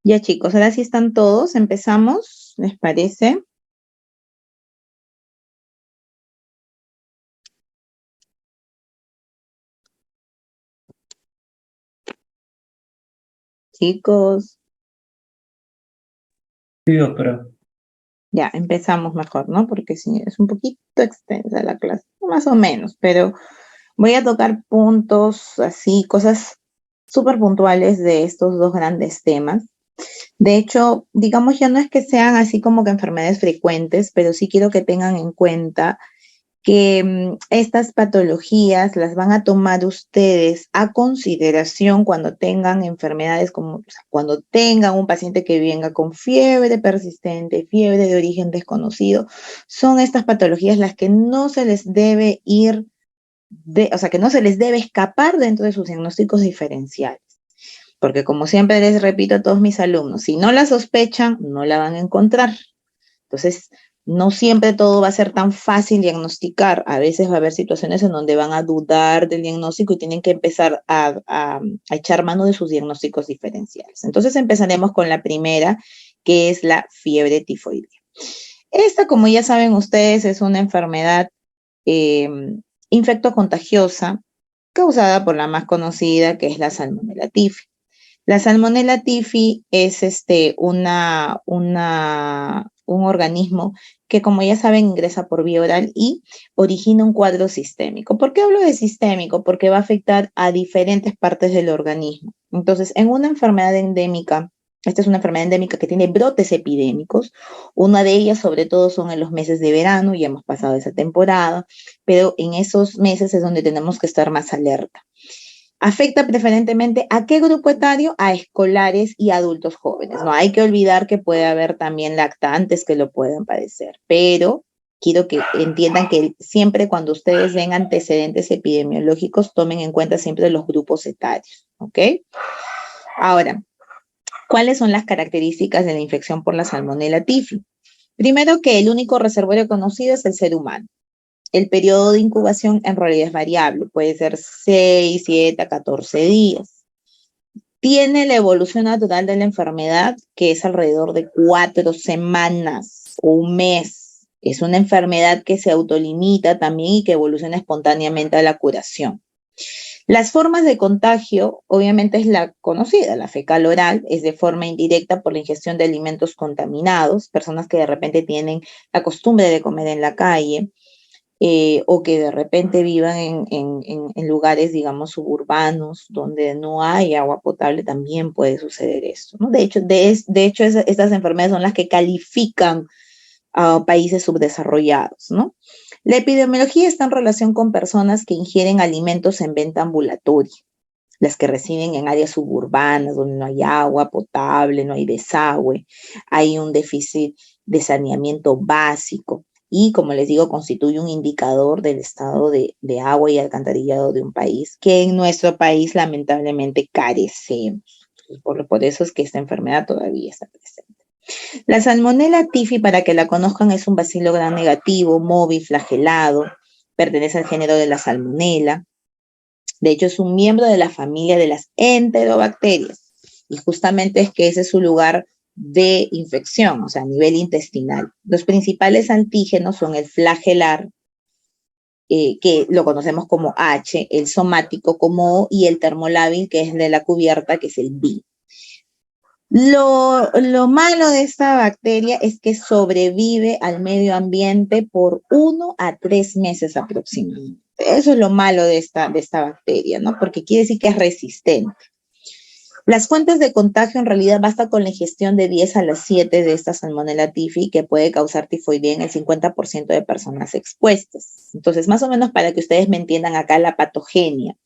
Ya chicos, ahora sí están todos, empezamos, ¿les parece? Chicos, Sí, doctora. ya empezamos mejor, ¿no? Porque sí, es un poquito extensa la clase, más o menos, pero voy a tocar puntos así, cosas súper puntuales de estos dos grandes temas. De hecho, digamos, ya no es que sean así como que enfermedades frecuentes, pero sí quiero que tengan en cuenta que estas patologías las van a tomar ustedes a consideración cuando tengan enfermedades como, o sea, cuando tengan un paciente que venga con fiebre persistente, fiebre de origen desconocido, son estas patologías las que no se les debe o sea, que no se les debe escapar dentro de sus diagnósticos diferenciales. Porque como siempre les repito a todos mis alumnos, si no la sospechan, no la van a encontrar. Entonces, no siempre todo va a ser tan fácil diagnosticar. A veces va a haber situaciones en donde van a dudar del diagnóstico y tienen que empezar a echar mano de sus diagnósticos diferenciales. Entonces, empezaremos con la primera, que es la fiebre tifoidea. Esta, como ya saben ustedes, es una enfermedad eh, infectocontagiosa causada por la más conocida, que es la Salmonella typhi. La Salmonella typhi es un organismo que, como ya saben, ingresa por vía oral y origina un cuadro sistémico. ¿Por qué hablo de sistémico? Porque va a afectar a diferentes partes del organismo. Entonces, en una enfermedad endémica, esta es una enfermedad endémica que tiene brotes epidémicos. Una de ellas, sobre todo, son en los meses de verano, ya hemos pasado esa temporada, pero en esos meses es donde tenemos que estar más alerta. Afecta preferentemente a qué grupo etario, a escolares y adultos jóvenes. No hay que olvidar que puede haber también lactantes que lo pueden padecer, pero quiero que entiendan que siempre cuando ustedes ven antecedentes epidemiológicos, tomen en cuenta siempre los grupos etarios, ¿ok? Ahora, ¿cuáles son las características de la infección por la Salmonella typhi? Primero, que el único reservorio conocido es el ser humano. El periodo de incubación en realidad es variable, puede ser 6, 7, 14 días. Tiene la evolución natural de la enfermedad, que es alrededor de 4 semanas o un mes. Es una enfermedad que se autolimita también y que evoluciona espontáneamente a la curación. Las formas de contagio, obviamente, es la conocida, la fecal oral, es de forma indirecta por la ingestión de alimentos contaminados, personas que de repente tienen la costumbre de comer en la calle, o que de repente vivan en lugares, digamos, suburbanos, donde no hay agua potable, también puede suceder esto, ¿no? De hecho estas enfermedades son las que califican a países subdesarrollados, ¿no? La epidemiología está en relación con personas que ingieren alimentos en venta ambulatoria, las que residen en áreas suburbanas donde no hay agua potable, no hay desagüe, hay un déficit de saneamiento básico y, como les digo, constituye un indicador del estado de agua y alcantarillado de un país que en nuestro país lamentablemente carecemos. Por eso es que esta enfermedad todavía está presente. La Salmonella typhi, para que la conozcan, es un bacilo gram negativo, móvil, flagelado, pertenece al género de la Salmonella. De hecho, es un miembro de la familia de las enterobacterias y justamente es que ese es su lugar de infección, o sea, a nivel intestinal. Los principales antígenos son el flagelar, que lo conocemos como H, el somático como O y el termolábil, que es de la cubierta, que es el B. Lo malo de esta bacteria es que sobrevive al medio ambiente por 1 a 3 meses aproximadamente. Eso es lo malo de esta bacteria, ¿no? Porque quiere decir que es resistente. Las fuentes de contagio, en realidad basta con la ingestión de 10 a las 7 de esta Salmonella typhi, que puede causar tifoidea en el 50% de personas expuestas. Entonces, más o menos para que ustedes me entiendan acá la patogenia.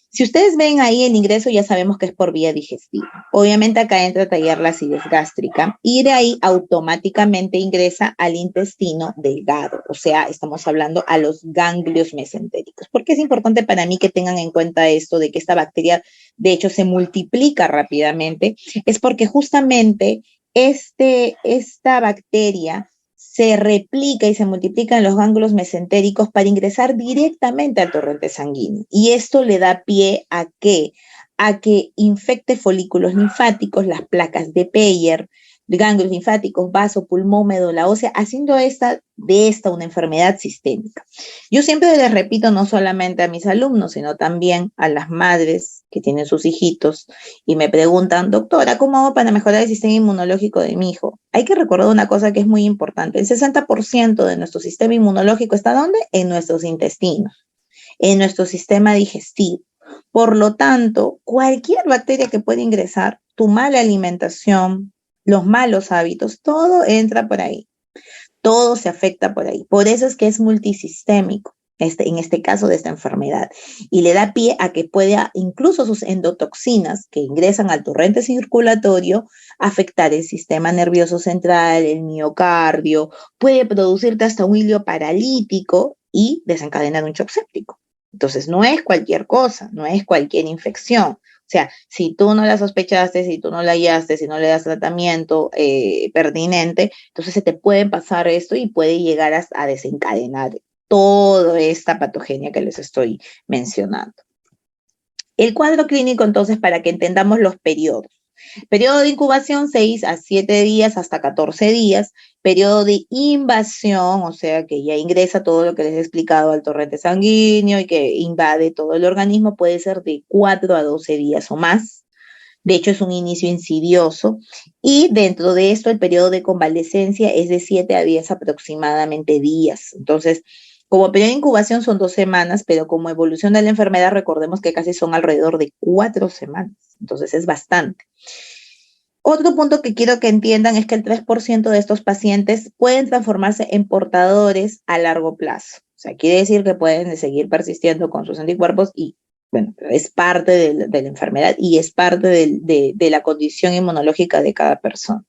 Si ustedes ven ahí el ingreso, ya sabemos que es por vía digestiva. Obviamente acá entra a tallar la acidez gástrica y de ahí automáticamente ingresa al intestino delgado. O sea, estamos hablando a los ganglios mesentéricos. ¿Por qué es importante para mí que tengan en cuenta esto de que esta bacteria, de hecho, se multiplica rápidamente? Es porque justamente esta bacteria se replica y se multiplica en los ganglios mesentéricos para ingresar directamente al torrente sanguíneo. Y esto le da pie a qué? a que infecte folículos linfáticos, las placas de Peyer, ganglios linfáticos, vaso, pulmón, médula ósea, haciendo de esta una enfermedad sistémica. Yo siempre les repito, no solamente a mis alumnos, sino también a las madres que tienen sus hijitos y me preguntan, doctora, ¿cómo hago para mejorar el sistema inmunológico de mi hijo? Hay que recordar una cosa que es muy importante. El 60% de nuestro sistema inmunológico está ¿dónde? En nuestros intestinos, en nuestro sistema digestivo. Por lo tanto, cualquier bacteria que pueda ingresar, tu mala alimentación, los malos hábitos, todo entra por ahí, todo se afecta por ahí. Por eso es que es multisistémico, en este caso de esta enfermedad, y le da pie a que pueda, incluso sus endotoxinas que ingresan al torrente circulatorio, afectar el sistema nervioso central, el miocardio, puede producirte hasta un hilo paralítico y desencadenar un shock séptico. Entonces, no es cualquier cosa, no es cualquier infección. O sea, si tú no la sospechaste, si tú no la hallaste, si no le das tratamiento pertinente, entonces se te puede pasar esto y puede llegar a desencadenar toda esta patogenia que les estoy mencionando. El cuadro clínico, entonces, para que entendamos los periodos. Periodo de incubación, 6 a 7 días hasta 14 días. Periodo de invasión, o sea que ya ingresa todo lo que les he explicado al torrente sanguíneo y que invade todo el organismo, puede ser de 4 a 12 días o más. De hecho, es un inicio insidioso. Y dentro de esto, el periodo de convalecencia es de 7 a 10 aproximadamente días. Entonces, como periodo de incubación son 2 semanas, pero como evolución de la enfermedad, recordemos que casi son alrededor de 4 semanas. Entonces, es bastante. Otro punto que quiero que entiendan es que el 3% de estos pacientes pueden transformarse en portadores a largo plazo. O sea, quiere decir que pueden seguir persistiendo con sus anticuerpos y, bueno, es parte de la enfermedad y es parte de la condición inmunológica de cada persona.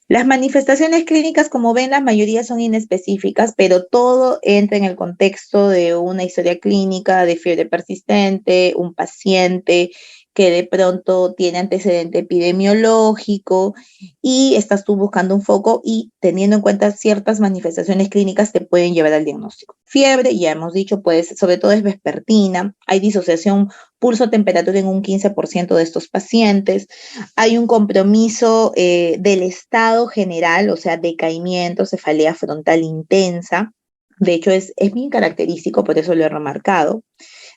Las manifestaciones clínicas, como ven, la mayoría son inespecíficas, pero todo entra en el contexto de una historia clínica de fiebre persistente, un paciente que de pronto tiene antecedente epidemiológico y estás tú buscando un foco y teniendo en cuenta ciertas manifestaciones clínicas te pueden llevar al diagnóstico. Fiebre, ya hemos dicho, pues sobre todo es vespertina, hay disociación pulso-temperatura en un 15% de estos pacientes, hay un compromiso del estado general, o sea, decaimiento, cefalea frontal intensa. De hecho, es bien característico, por eso lo he remarcado.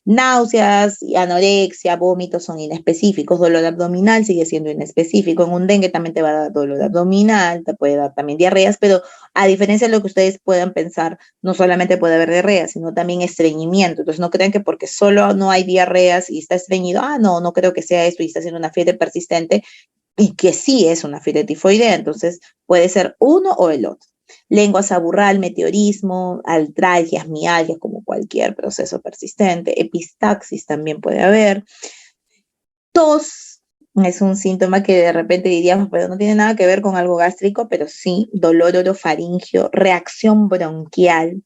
Náuseas, anorexia, vómitos son inespecíficos, dolor abdominal sigue siendo inespecífico. En un dengue también te va a dar dolor abdominal, te puede dar también diarreas, pero a diferencia de lo que ustedes puedan pensar, no solamente puede haber diarreas, sino también estreñimiento. Entonces no crean que porque solo no hay diarreas y está estreñido, no creo que sea esto y está haciendo una fiebre persistente, y que sí es una fiebre tifoidea. Entonces puede ser uno o el otro. Lengua saburral, meteorismo, artralgias, mialgias, como cualquier proceso persistente, epistaxis también puede haber. Tos es un síntoma que de repente diríamos, pero no tiene nada que ver con algo gástrico, pero sí, dolor orofaringio, reacción bronquial.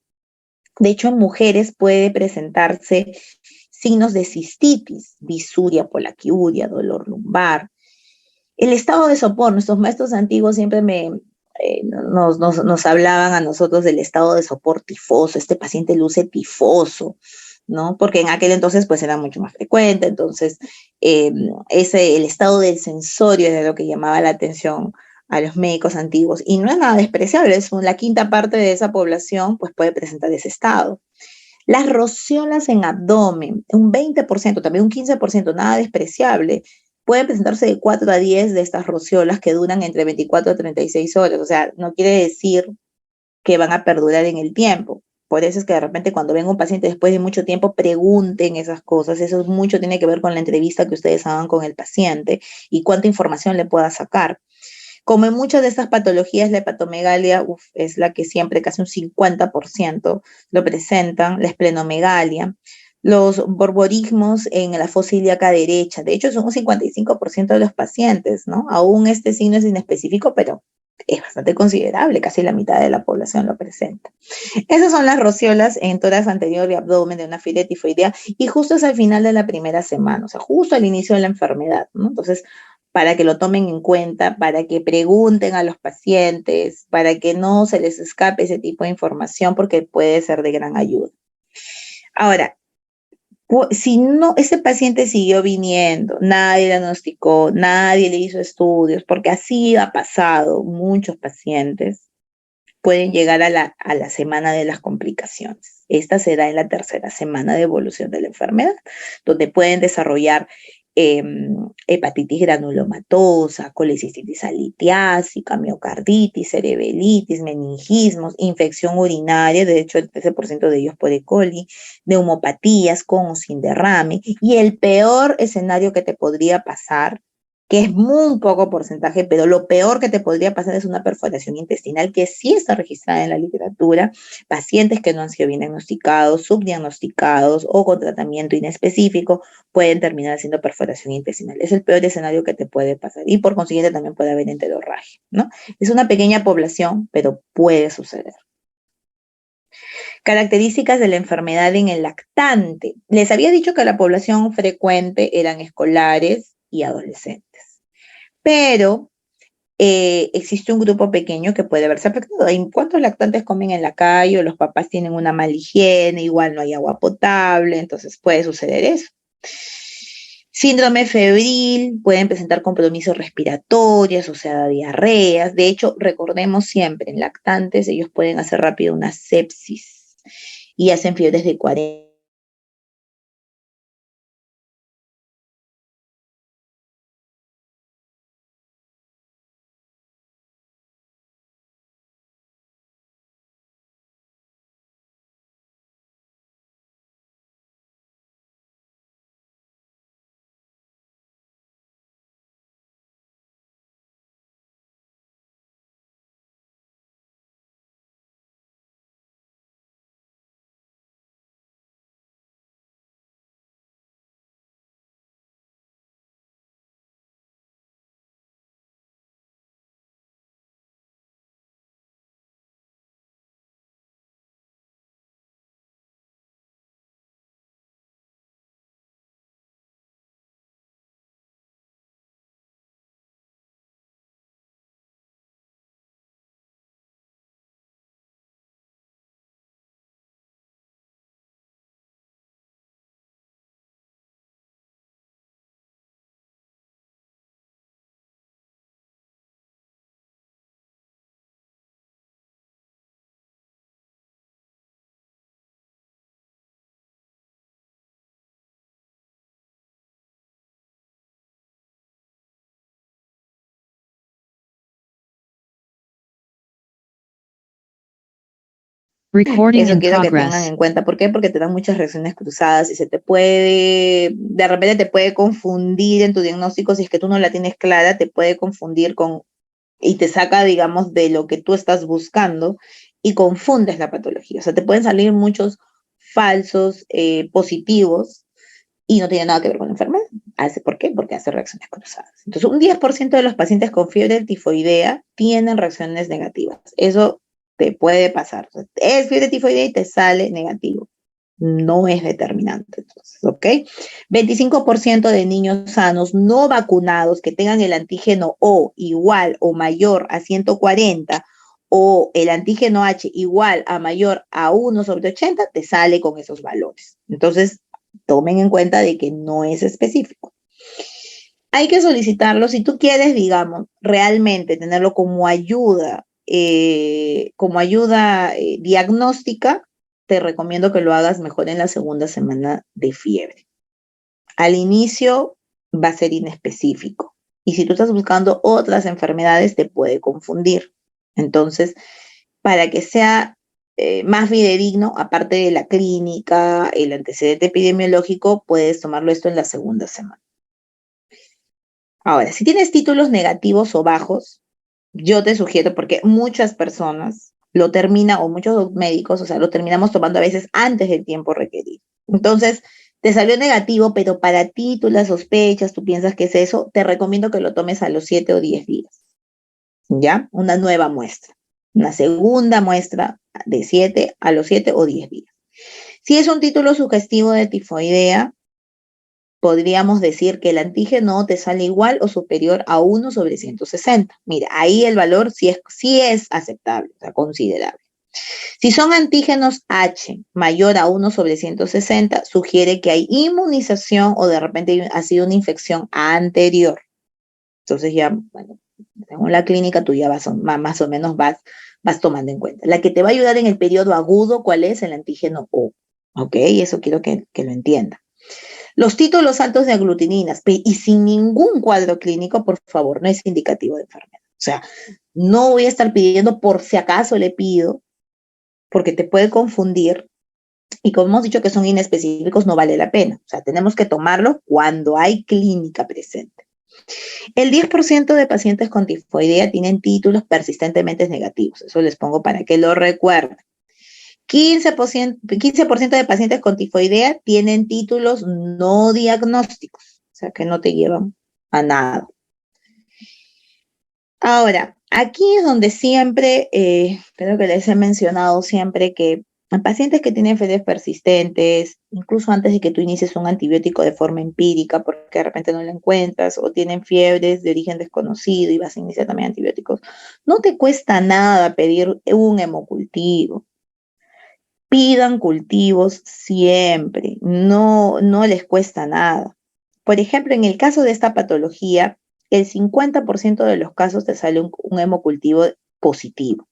De hecho, en mujeres puede presentarse signos de cistitis, disuria, polaquiuria, dolor lumbar. El estado de sopor, nuestros maestros antiguos siempre nos hablaban a nosotros del estado de sopor tifoso, este paciente luce tifoso, ¿no? Porque en aquel entonces pues era mucho más frecuente, entonces el estado del sensorio era lo que llamaba la atención a los médicos antiguos y no es nada despreciable, es la quinta parte de esa población pues puede presentar ese estado. Las rociolas en abdomen, un 20%, también un 15%, nada despreciable. Pueden presentarse de 4 a 10 de estas rociolas que duran entre 24 a 36 horas. O sea, no quiere decir que van a perdurar en el tiempo. Por eso es que de repente cuando venga un paciente después de mucho tiempo, pregunten esas cosas. Eso mucho tiene que ver con la entrevista que ustedes hagan con el paciente y cuánta información le pueda sacar. Como en muchas de estas patologías, la hepatomegalia es la que siempre, casi un 50% lo presentan, la esplenomegalia, los borborismos en la fosa ilíaca derecha. De hecho, son un 55% de los pacientes, ¿no? Aún este signo es inespecífico, pero es bastante considerable, casi la mitad de la población lo presenta. Esas son las rociolas en tórax anterior y abdomen de una fiebre tifoidea y justo es al final de la primera semana, o sea, justo al inicio de la enfermedad, ¿no? Entonces, para que lo tomen en cuenta, para que pregunten a los pacientes, para que no se les escape ese tipo de información porque puede ser de gran ayuda. Ahora, Si no, ese paciente siguió viniendo, nadie le diagnosticó, nadie le hizo estudios, porque así ha pasado, muchos pacientes pueden llegar a la semana de las complicaciones. Esta se da en la tercera semana de evolución de la enfermedad, donde pueden desarrollar hepatitis granulomatosa, colecistitis alitiásica, miocarditis, cerebelitis, meningismos, infección urinaria, de hecho el 13% de ellos por E. coli, neumopatías con o sin derrame, y el peor escenario que te podría pasar, que es muy poco porcentaje, pero lo peor que te podría pasar es una perforación intestinal que sí está registrada en la literatura, pacientes que no han sido bien diagnosticados, subdiagnosticados o con tratamiento inespecífico pueden terminar haciendo perforación intestinal. Es el peor escenario que te puede pasar y por consiguiente también puede haber enterorragia, ¿no? Es una pequeña población, pero puede suceder. Características de la enfermedad en el lactante. Les había dicho que la población frecuente eran escolares y adolescentes. Pero existe un grupo pequeño que puede verse afectado. ¿Cuántos lactantes comen en la calle o los papás tienen una mala higiene, igual no hay agua potable? Entonces puede suceder eso. Síndrome febril, pueden presentar compromisos respiratorios, o sea, diarreas. De hecho, recordemos siempre, en lactantes ellos pueden hacer rápido una sepsis y hacen fiebres de 40. Recording Eso in quiero que tengan progress. en cuenta. ¿Por qué? Porque te dan muchas reacciones cruzadas y se te puede, de repente te puede confundir en tu diagnóstico, si es que tú no la tienes clara, te puede confundir con, y te saca, digamos, de lo que tú estás buscando y confundes la patología. O sea, te pueden salir muchos falsos positivos y no tiene nada que ver con la enfermedad. ¿Por qué? Porque hace reacciones cruzadas. Entonces, un 10% de los pacientes con fiebre tifoidea tienen reacciones negativas. Eso te puede pasar. O sea, es fiebre tifoidea y te sale negativo. No es determinante, entonces, ¿ok? 25% de niños sanos no vacunados que tengan el antígeno O igual o mayor a 140 o el antígeno H igual a mayor a 1/80, te sale con esos valores. Entonces, tomen en cuenta de que no es específico. Hay que solicitarlo si tú quieres, digamos, realmente tenerlo como ayuda diagnóstica. Te recomiendo que lo hagas mejor en la segunda semana de fiebre. Al inicio va a ser inespecífico y si tú estás buscando otras enfermedades te puede confundir. Entonces, para que sea más fidedigno, aparte de la clínica, el antecedente epidemiológico, puedes tomarlo esto en la segunda semana. Ahora, si tienes títulos negativos o bajos, yo te sugiero, porque muchas personas lo terminan, o muchos médicos, o sea, lo terminamos tomando a veces antes del tiempo requerido. Entonces, te salió negativo, pero para ti tú la sospechas, tú piensas que es eso, te recomiendo que lo tomes a los 7 o 10 días, ¿ya? Una nueva muestra, una segunda muestra de 7 a los 7 o 10 días. Si es un título sugestivo de tifoidea, podríamos decir que el antígeno te sale igual o superior a 1/160. Mira, ahí el valor sí es aceptable, o sea, considerable. Si son antígenos H mayor a 1/160, sugiere que hay inmunización o de repente ha sido una infección anterior. Entonces ya, bueno, según la clínica tú ya más o menos vas tomando en cuenta. La que te va a ayudar en el periodo agudo, ¿cuál es? El antígeno O. ¿Ok? Eso quiero que lo entienda. Los títulos altos de aglutininas y sin ningún cuadro clínico, por favor, no es indicativo de enfermedad. O sea, no voy a estar pidiendo por si acaso le pido, porque te puede confundir. Y como hemos dicho que son inespecíficos, no vale la pena. O sea, tenemos que tomarlo cuando hay clínica presente. El 10% de pacientes con tifoidea tienen títulos persistentemente negativos. Eso les pongo para que lo recuerden. 15% de pacientes con tifoidea tienen títulos no diagnósticos, o sea, que no te llevan a nada. Ahora, aquí es donde siempre, creo que les he mencionado siempre que en pacientes que tienen fiebres persistentes, incluso antes de que tú inicies un antibiótico de forma empírica, porque de repente no lo encuentras, o tienen fiebres de origen desconocido y vas a iniciar también antibióticos, no te cuesta nada pedir un hemocultivo. Pidan cultivos siempre, no les cuesta nada. Por ejemplo, en el caso de esta patología, el 50% de los casos te sale un hemocultivo positivo.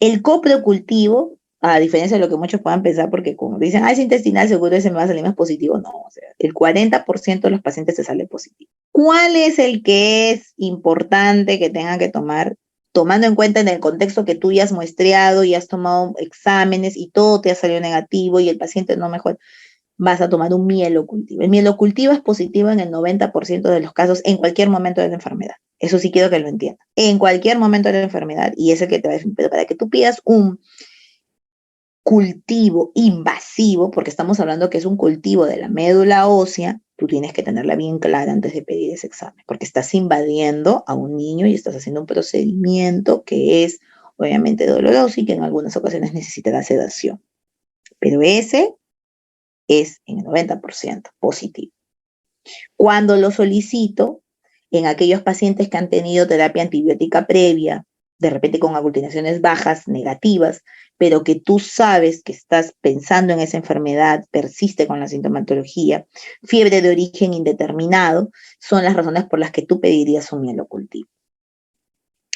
El coprocultivo, a diferencia de lo que muchos puedan pensar, porque como dicen, es intestinal, seguro ese me va a salir más positivo. No, o sea, el 40% de los pacientes te sale positivo. ¿Cuál es el que es importante que tengan que tomar? Tomando en cuenta en el contexto que tú ya has muestreado y has tomado exámenes y todo te ha salido negativo y el paciente no mejora, vas a tomar un mielocultivo. El mielocultivo es positivo en el 90% de los casos en cualquier momento de la enfermedad. Eso sí quiero que lo entiendan. En cualquier momento de la enfermedad, y ese que te va a decir, pero para que tú pidas un cultivo invasivo, porque estamos hablando que es un cultivo de la médula ósea, tú tienes que tenerla bien clara antes de pedir ese examen, porque estás invadiendo a un niño y estás haciendo un procedimiento que es obviamente doloroso y que en algunas ocasiones necesitará sedación. Pero ese es en el 90% positivo. Cuando lo solicito, en aquellos pacientes que han tenido terapia antibiótica previa, de repente con aglutinaciones bajas, negativas, pero que tú sabes que estás pensando en esa enfermedad, persiste con la sintomatología, fiebre de origen indeterminado, son las razones por las que tú pedirías un mielocultivo.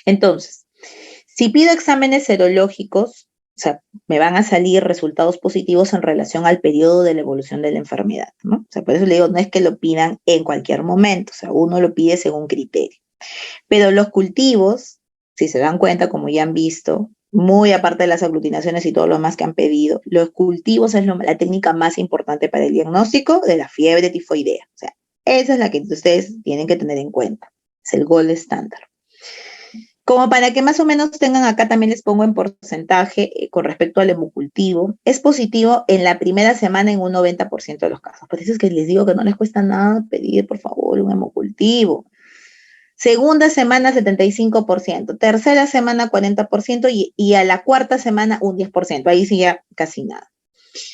Entonces, si pido exámenes serológicos, o sea, me van a salir resultados positivos en relación al periodo de la evolución de la enfermedad, ¿no? O sea, por eso le digo, no es que lo pidan en cualquier momento, o sea, uno lo pide según criterio. Pero los cultivos, si se dan cuenta, como ya han visto, muy aparte de las aglutinaciones y todo lo más que han pedido, los cultivos es la técnica más importante para el diagnóstico de la fiebre tifoidea. O sea, esa es la que ustedes tienen que tener en cuenta. Es el gold estándar. Como para que más o menos tengan acá, también les pongo en porcentaje con respecto al hemocultivo. Es positivo en la primera semana en un 90% de los casos. Por eso es que les digo que no les cuesta nada pedir, por favor, un hemocultivo. Segunda semana, 75%. Tercera semana, 40%. Y a la cuarta semana, un 10%. Ahí sí ya casi nada.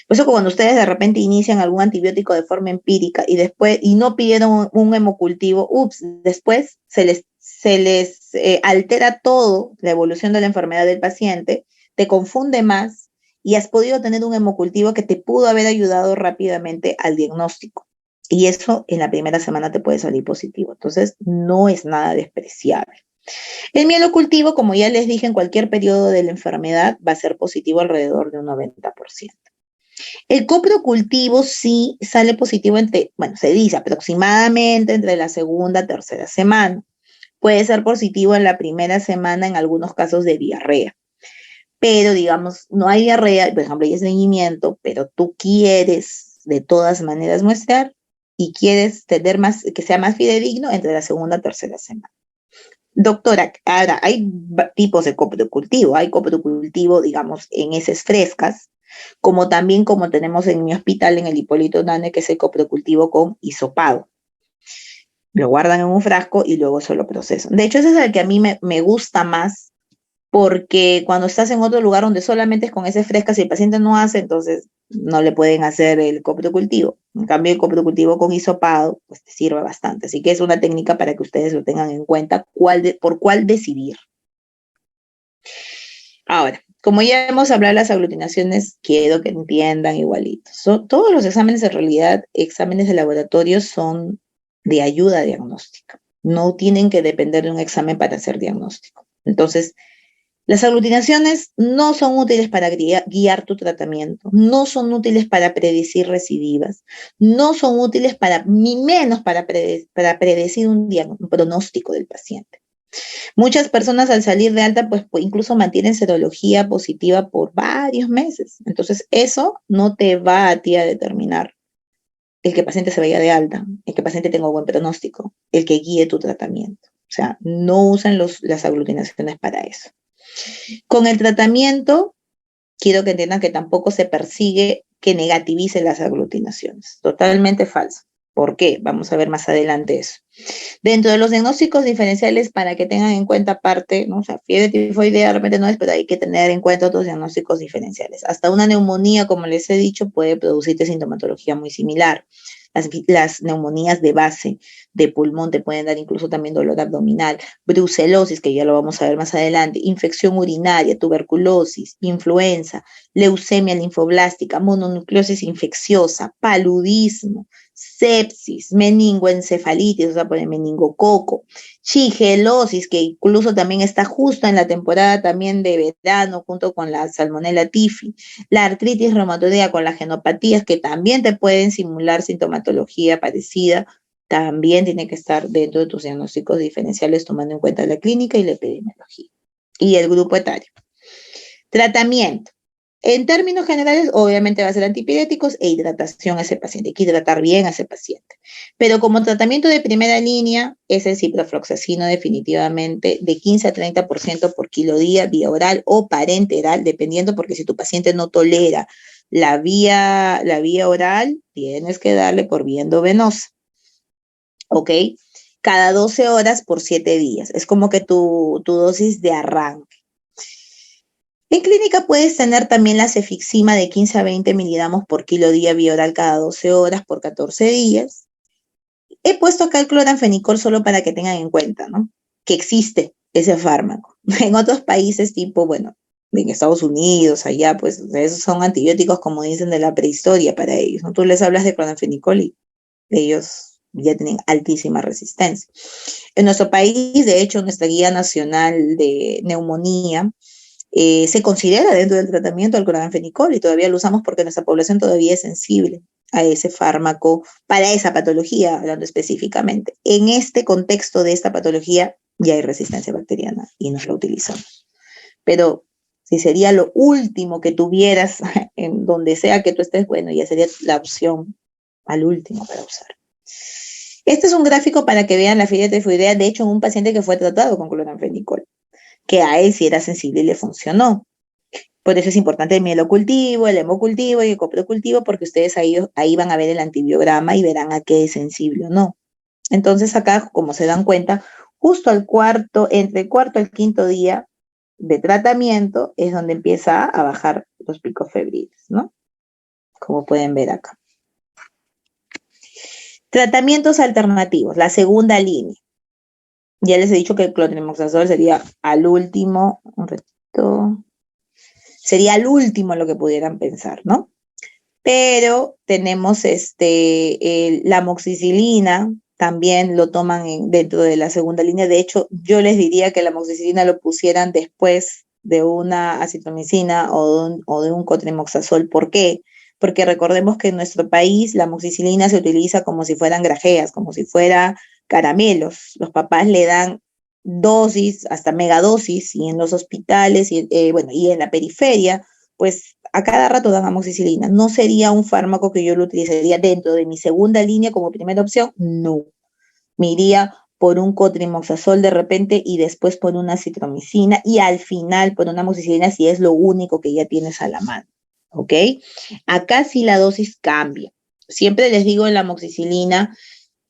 Por eso cuando ustedes de repente inician algún antibiótico de forma empírica y no pidieron un hemocultivo, después se les altera todo la evolución de la enfermedad del paciente, te confunde más y has podido tener un hemocultivo que te pudo haber ayudado rápidamente al diagnóstico. Y eso en la primera semana te puede salir positivo. Entonces, no es nada despreciable. El mielocultivo, como ya les dije, en cualquier periodo de la enfermedad va a ser positivo alrededor de un 90%. El coprocultivo sí sale positivo se dice aproximadamente entre la segunda y tercera semana. Puede ser positivo en la primera semana en algunos casos de diarrea. Pero, digamos, no hay diarrea, por ejemplo, hay estreñimiento, pero tú quieres de todas maneras muestrear y quieres tener que sea más fidedigno entre la segunda y tercera semana. Doctora, ahora hay tipos de coprocultivo. Hay coprocultivo, digamos, en heces frescas, como también como tenemos en mi hospital, en el Hipólito Unanue, que es el coprocultivo con hisopado. Lo guardan en un frasco y luego se lo procesan. De hecho, ese es el que a mí me gusta más, porque cuando estás en otro lugar donde solamente es con heces frescas y el paciente no hace, entonces no le pueden hacer el coprocultivo. En cambio, el coprocultivo con hisopado, pues te sirve bastante. Así que es una técnica para que ustedes lo tengan en cuenta por cuál decidir. Ahora, Como ya hemos hablado de las aglutinaciones, quiero que entiendan igualito. Todos los exámenes en realidad, exámenes de laboratorio, son de ayuda diagnóstica. No tienen que depender de un examen para hacer diagnóstico. Entonces, las aglutinaciones no son útiles para guiar tu tratamiento, no son útiles para predecir recidivas, no son útiles para, ni menos para predecir un pronóstico del paciente. Muchas personas al salir de alta, pues incluso mantienen serología positiva por varios meses. Entonces, eso no te va a ti a determinar el que el paciente se vaya de alta, el que el paciente tenga buen pronóstico, el que guíe tu tratamiento. O sea, no usan las aglutinaciones para eso. Con el tratamiento, quiero que entiendan que tampoco se persigue que negativice las aglutinaciones. Totalmente falso. ¿Por qué? Vamos a ver más adelante eso. Dentro de los diagnósticos diferenciales, para que tengan en cuenta aparte, ¿no? O sea, fiebre tifoidea de repente no es, pero hay que tener en cuenta otros diagnósticos diferenciales. Hasta una neumonía, como les he dicho, puede producirte sintomatología muy similar. Las neumonías de base de pulmón te pueden dar incluso también dolor abdominal, brucelosis, que ya lo vamos a ver más adelante, infección urinaria, tuberculosis, influenza, leucemia linfoblástica, mononucleosis infecciosa, paludismo, sepsis, meningoencefalitis, o sea, por el meningococo, shigelosis, que incluso también está justo en la temporada también de verano, junto con la salmonella typhi, la artritis reumatoidea con las genopatías, que también te pueden simular sintomatología parecida, también tiene que estar dentro de tus diagnósticos diferenciales, tomando en cuenta la clínica y la epidemiología. Y el grupo etario. Tratamiento. En términos generales, obviamente va a ser antipiréticos e hidratación a ese paciente. Hay que hidratar bien a ese paciente. Pero como tratamiento de primera línea, es el ciprofloxacino definitivamente de 15 a 30% por kilo día, vía oral o parenteral, dependiendo, porque si tu paciente no tolera la vía oral, tienes que darle por vía endovenosa. ¿Ok? Cada 12 horas por 7 días. Es como que tu dosis de arranque. En clínica puedes tener también la cefixima de 15 a 20 miligramos por kilo día vía oral cada 12 horas por 14 días. He puesto acá el cloranfenicol solo para que tengan en cuenta, ¿no? Que existe ese fármaco. En otros países tipo, bueno, en Estados Unidos, allá, pues esos son antibióticos, como dicen, de la prehistoria para ellos, ¿no? Tú les hablas de cloranfenicol y ellos ya tienen altísima resistencia. En nuestro país, de hecho, nuestra guía nacional de neumonía, se considera dentro del tratamiento del cloranfenicol y todavía lo usamos porque nuestra población todavía es sensible a ese fármaco para esa patología, hablando específicamente. En este contexto de esta patología ya hay resistencia bacteriana y nos lo utilizamos. Pero si sería lo último que tuvieras en donde sea que tú estés, bueno, ya sería la opción al último para usar. Este es un gráfico para que vean la fiebre tifoidea, de hecho, en un paciente que fue tratado con cloranfenicol, que a él sí era sensible y le funcionó. Por eso es importante el mielocultivo, el hemocultivo y el coprocultivo, porque ustedes ahí van a ver el antibiograma y verán a qué es sensible o no. Entonces acá, como se dan cuenta, justo entre el cuarto y el quinto día de tratamiento es donde empieza a bajar los picos febriles, ¿no? Como pueden ver acá. Tratamientos alternativos, la segunda línea. Ya les he dicho que el clotrimazol sería al último, un ratito, sería al último lo que pudieran pensar, ¿no? Pero tenemos la amoxicilina, también lo toman dentro de la segunda línea. De hecho, yo les diría que la amoxicilina lo pusieran después de una acitromicina o de un cotrimoxazol. ¿Por qué? Porque recordemos que en nuestro país la amoxicilina se utiliza como si fueran grajeas, como si fuera caramelos. Los papás le dan dosis, hasta megadosis, y en los hospitales, y en la periferia, pues a cada rato dan amoxicilina. ¿No sería un fármaco que yo lo utilizaría dentro de mi segunda línea como primera opción? No. Me iría por un cotrimoxazol de repente y después por una citromicina y al final por una amoxicilina si es lo único que ya tienes a la mano. ¿Ok? Acá sí la dosis cambia. Siempre les digo en la amoxicilina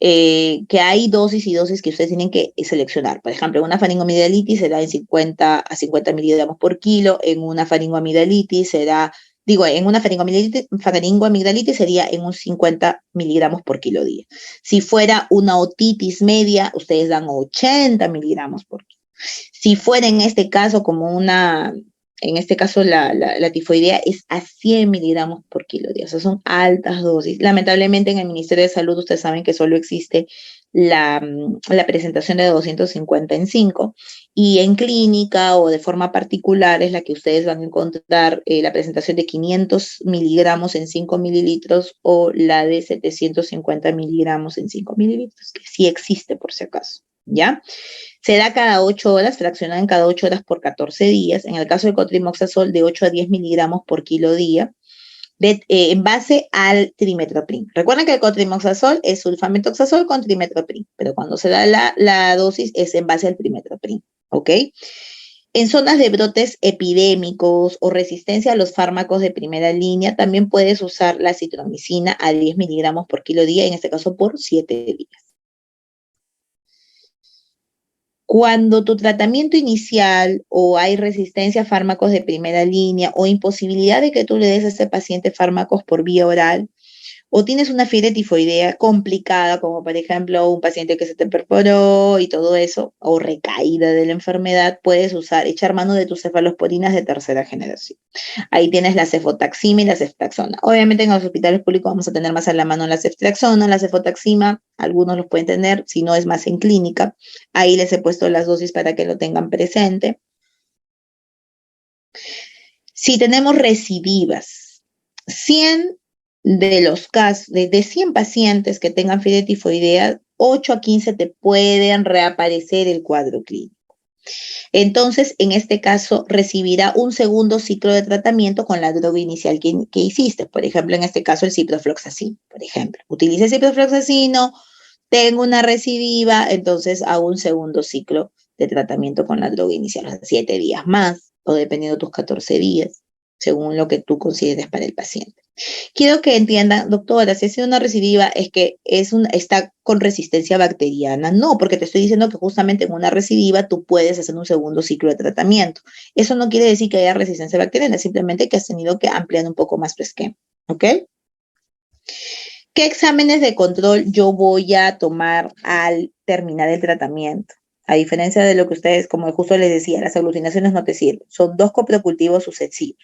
que hay dosis y dosis que ustedes tienen que seleccionar. Por ejemplo, en una faringoamidalitis será en 50 a 50 miligramos por kilo, en una faringoamidalitis en una faringoamigdalitis sería en un 50 miligramos por kilo día. Si fuera una otitis media, ustedes dan 80 miligramos por kilo. Si fuera en este caso como una en este caso la tifoidea, es a 100 miligramos por kilo día, o sea, son altas dosis. Lamentablemente en el Ministerio de Salud ustedes saben que solo existe la presentación de 250 en 5 y en clínica o de forma particular es la que ustedes van a encontrar la presentación de 500 miligramos en 5 mililitros o la de 750 miligramos en 5 mililitros, que sí existe por si acaso, ¿ya? Se da cada 8 horas, fraccionada en cada 8 horas por 14 días. En el caso del cotrimoxazol, de 8 a 10 miligramos por kilo día, en base al trimetoprim. Recuerden que el cotrimoxazol es sulfamethoxazol con trimetoprim, pero cuando se da la dosis es en base al trimetoprim, ¿ok? En zonas de brotes epidémicos o resistencia a los fármacos de primera línea, también puedes usar la citromicina a 10 miligramos por kilo día, en este caso por 7 días. Cuando tu tratamiento inicial o hay resistencia a fármacos de primera línea o imposibilidad de que tú le des a ese paciente fármacos por vía oral, o tienes una fiebre tifoidea complicada, como por ejemplo un paciente que se te perforó y todo eso, o recaída de la enfermedad, puedes echar mano de tus cefalosporinas de tercera generación. Ahí tienes la cefotaxima y la ceftaxona. Obviamente en los hospitales públicos vamos a tener más a la mano la ceftaxona, la cefotaxima, algunos los pueden tener, si no es más en clínica. Ahí les he puesto las dosis para que lo tengan presente. Si tenemos recidivas, 100 de los casos, de 100 pacientes que tengan fiebre tifoidea, 8 a 15 te pueden reaparecer el cuadro clínico. Entonces, en este caso, recibirá un segundo ciclo de tratamiento con la droga inicial que hiciste. Por ejemplo, en este caso, el ciprofloxacino, por ejemplo. Utilice ciprofloxacino, tengo una recidiva, entonces hago un segundo ciclo de tratamiento con la droga inicial, o sea, 7 días más, o dependiendo de tus 14 días, según lo que tú consideres para el paciente. Quiero que entiendan, doctora, si es una recidiva es que está con resistencia bacteriana. No, porque te estoy diciendo que justamente en una recidiva tú puedes hacer un segundo ciclo de tratamiento. Eso no quiere decir que haya resistencia bacteriana, simplemente que has tenido que ampliar un poco más tu esquema. ¿Ok? ¿Qué exámenes de control yo voy a tomar al terminar el tratamiento? A diferencia de lo que ustedes, como justo les decía, las aglutinaciones no te sirven. Son 2 coprocultivos sucesivos.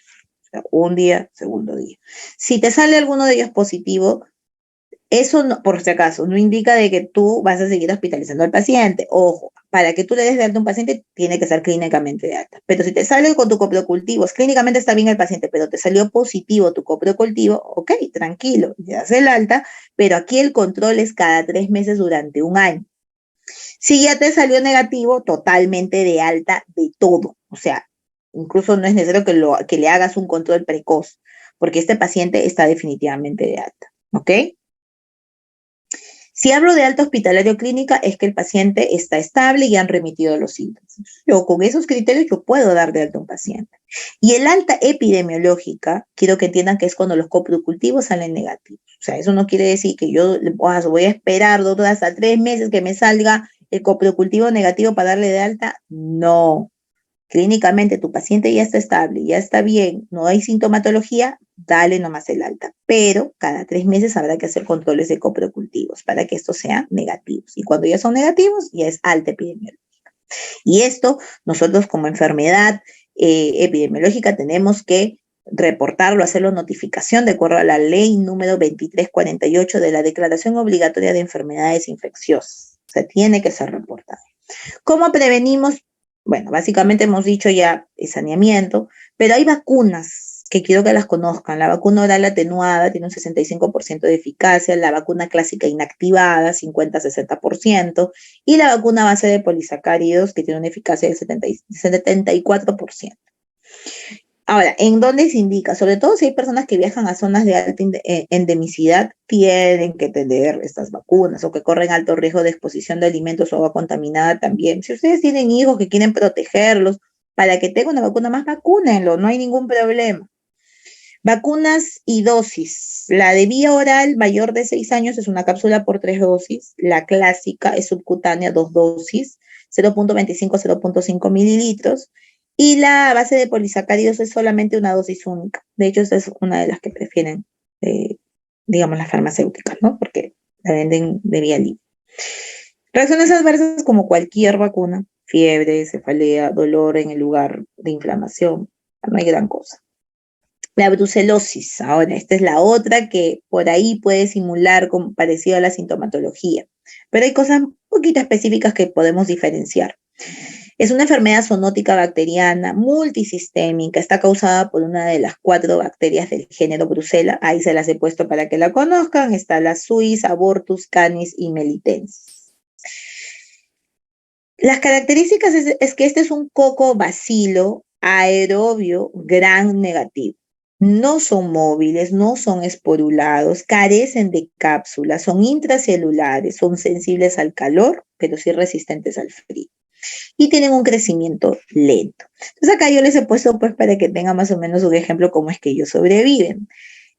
Un día, segundo día. Si te sale alguno de ellos positivo, eso, no, por si acaso, no indica de que tú vas a seguir hospitalizando al paciente. Ojo, para que tú le des de alta a un paciente, tiene que ser clínicamente de alta. Pero si te sale con tu coprocultivo, clínicamente está bien el paciente, pero te salió positivo tu coprocultivo, ok, tranquilo, le das el alta, pero aquí el control es cada 3 meses durante un año. Si ya te salió negativo, totalmente de alta de todo. O sea, incluso no es necesario que le hagas un control precoz, porque este paciente está definitivamente de alta, ¿ok? Si hablo de alta hospitalario clínica, es que el paciente está estable y han remitido los síntomas. Yo con esos criterios yo puedo dar de alta a un paciente. Y el alta epidemiológica, quiero que entiendan que es cuando los coprocultivos salen negativos. O sea, eso no quiere decir que yo voy a esperar, doctora, hasta 3 meses que me salga el coprocultivo negativo para darle de alta. No. Clínicamente tu paciente ya está estable, ya está bien, no hay sintomatología, dale nomás el alta. Pero cada 3 meses habrá que hacer controles de coprocultivos para que estos sean negativos. Y cuando ya son negativos, ya es alta epidemiológica. Y esto nosotros como enfermedad epidemiológica tenemos que reportarlo, hacerlo notificación de acuerdo a la ley número 2348 de la Declaración Obligatoria de Enfermedades Infecciosas. O sea, tiene que ser reportado. ¿Cómo prevenimos? Bueno, básicamente hemos dicho ya el saneamiento, pero hay vacunas que quiero que las conozcan. La vacuna oral atenuada tiene un 65% de eficacia, la vacuna clásica inactivada, 50-60%, y la vacuna base de polisacáridos, que tiene una eficacia del 74%. Ahora, ¿en dónde se indica? Sobre todo si hay personas que viajan a zonas de alta endemicidad, tienen que tener estas vacunas o que corren alto riesgo de exposición de alimentos o agua contaminada también. Si ustedes tienen hijos que quieren protegerlos para que tengan una vacuna más, vacúnenlo, no hay ningún problema. Vacunas y dosis. La de vía oral mayor de 6 años es una cápsula por 3 dosis. La clásica es subcutánea, 2 dosis, 0.25 a 0.5 mililitros. Y la base de polisacáridos es solamente una dosis única. De hecho, esta es una de las que prefieren, digamos, las farmacéuticas, ¿no? Porque la venden de vía libre. Reacciones adversas como cualquier vacuna, fiebre, cefalea, dolor en el lugar de inflamación, no hay gran cosa. La brucelosis, ahora, esta es la otra que por ahí puede simular como parecido a la sintomatología, pero hay cosas un poquito específicas que podemos diferenciar. Es una enfermedad zoonótica bacteriana multisistémica, está causada por una de las 4 bacterias del género Brucella, ahí se las he puesto para que la conozcan, está la Suis, Abortus, Canis y Melitensis. Las características es que este es un cocobacilo aerobio gram negativo. No son móviles, no son esporulados, carecen de cápsulas, son intracelulares, son sensibles al calor, pero sí resistentes al frío. Y tienen un crecimiento lento. Entonces acá yo les he puesto pues para que tengan más o menos un ejemplo cómo es que ellos sobreviven.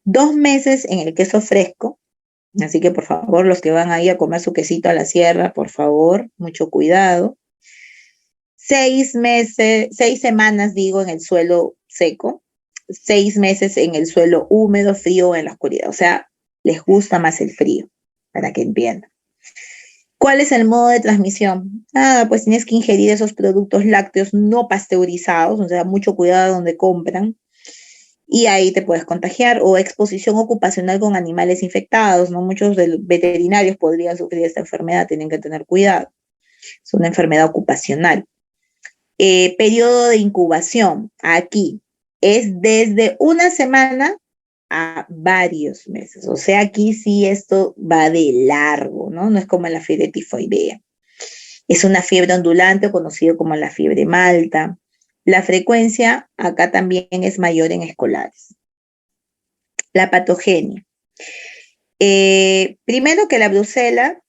2 meses en el queso fresco, así que por favor los que van ahí a comer su quesito a la sierra, por favor, mucho cuidado. 6 meses, 6 semanas digo en el suelo seco, 6 meses en el suelo húmedo, frío o en la oscuridad. O sea, les gusta más el frío, para que entiendan. ¿Cuál es el modo de transmisión? Pues tienes que ingerir esos productos lácteos no pasteurizados, o sea, mucho cuidado donde compran, y ahí te puedes contagiar, o exposición ocupacional con animales infectados, ¿no? Muchos de los veterinarios podrían sufrir esta enfermedad, tienen que tener cuidado. Es una enfermedad ocupacional. Periodo de incubación, aquí, es desde una semana a varios meses. O sea, aquí sí esto va de largo, ¿no? No es como la fiebre tifoidea. Es una fiebre ondulante, conocido como la fiebre malta. La frecuencia acá también es mayor en escolares. La patogenia. Primero que la brucela